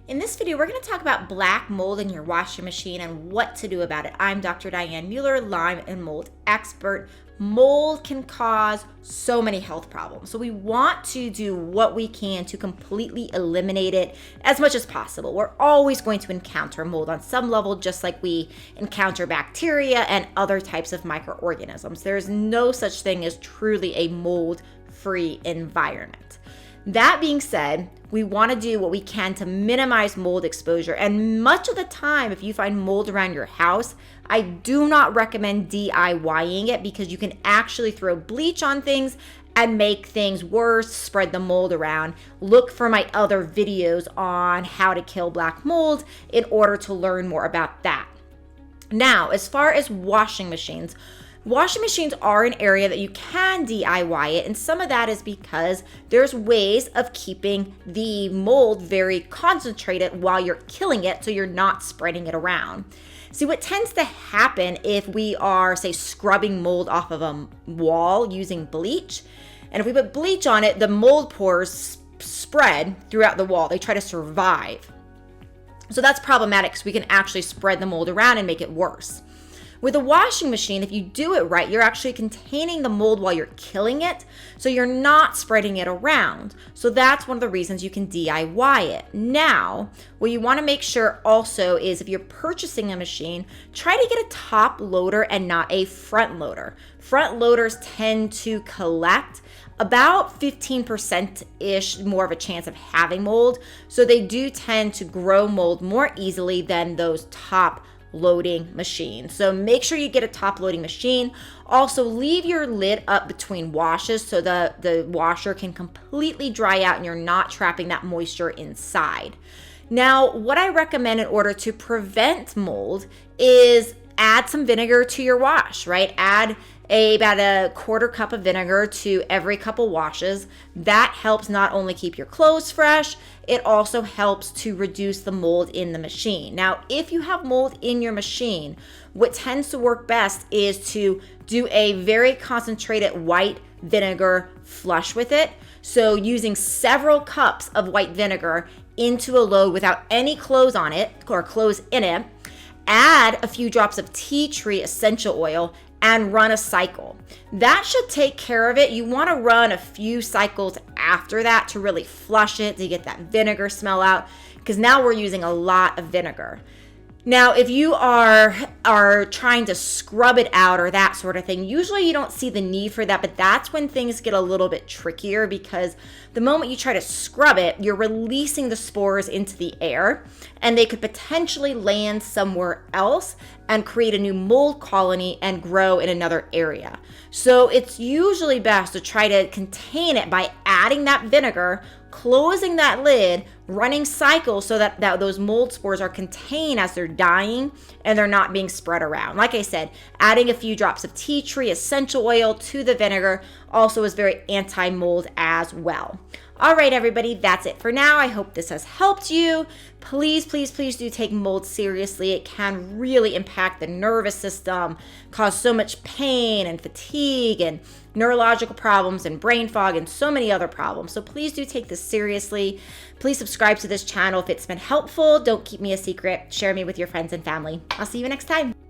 In this video, we're going to talk about black mold in your washing machine and what to do about it. I'm Dr. Diane Mueller, Lyme and mold expert. Mold can cause so many health problems. So we want to do what we can to completely eliminate it as much as possible. We're always going to encounter mold on some level, just like we encounter bacteria and other types of microorganisms. There's no such thing as truly a mold-free environment. That being said, we want to do what we can to minimize mold exposure. And much of the time, if you find mold around your house, I do not recommend DIYing it because you can actually throw bleach on things and make things worse, spread the mold around. Look for my other videos on how to kill black mold in order to learn more about that. Now, as far as washing machines are an area that you can DIY it, and some of that is because there's ways of keeping the mold very concentrated while you're killing it so you're not spreading it around. See, what tends to happen if we are, say, scrubbing mold off of a wall using bleach, and if we put bleach on it, the mold pores spread throughout the wall. They try to survive. So that's problematic because we can actually spread the mold around and make it worse. With a washing machine, if you do it right, you're actually containing the mold while you're killing it, so you're not spreading it around. So that's one of the reasons you can DIY it. Now, what you want to make sure also is if you're purchasing a machine, try to get a top loader and not a front loader. Front loaders tend to collect about 15%-ish more of a chance of having mold, so they do tend to grow mold more easily than those top loading machine. So make sure you get a top loading machine. Also, leave your lid up between washes so the washer can completely dry out and you're not trapping that moisture inside. Now, what I recommend in order to prevent mold is add some vinegar to your wash, right? Add about a quarter cup of vinegar to every couple washes. That helps not only keep your clothes fresh, it also helps to reduce the mold in the machine. Now, if you have mold in your machine, what tends to work best is to do a very concentrated white vinegar flush with it. So using several cups of white vinegar into a load without any clothes on it or clothes in it, add a few drops of tea tree essential oil and run a cycle. That should take care of it. You want to run a few cycles after that to really flush it, to get that vinegar smell out, because now we're using a lot of vinegar. Now, if you are trying to scrub it out or that sort of thing, usually you don't see the need for that, but that's when things get a little bit trickier because the moment you try to scrub it, you're releasing the spores into the air and they could potentially land somewhere else and create a new mold colony and grow in another area. So it's usually best to try to contain it by adding that vinegar, closing that lid, running cycles so that those mold spores are contained as they're dying and they're not being spread around. Like I said, adding a few drops of tea tree essential oil to the vinegar also is very anti-mold as well. All right, everybody, that's it for now. I hope this has helped you. Please, please, please do take mold seriously. It can really impact the nervous system, cause so much pain and fatigue and neurological problems and brain fog and so many other problems. So please do take this seriously. Please subscribe to this channel if it's been helpful. Don't keep me a secret. Share me with your friends and family. I'll see you next time.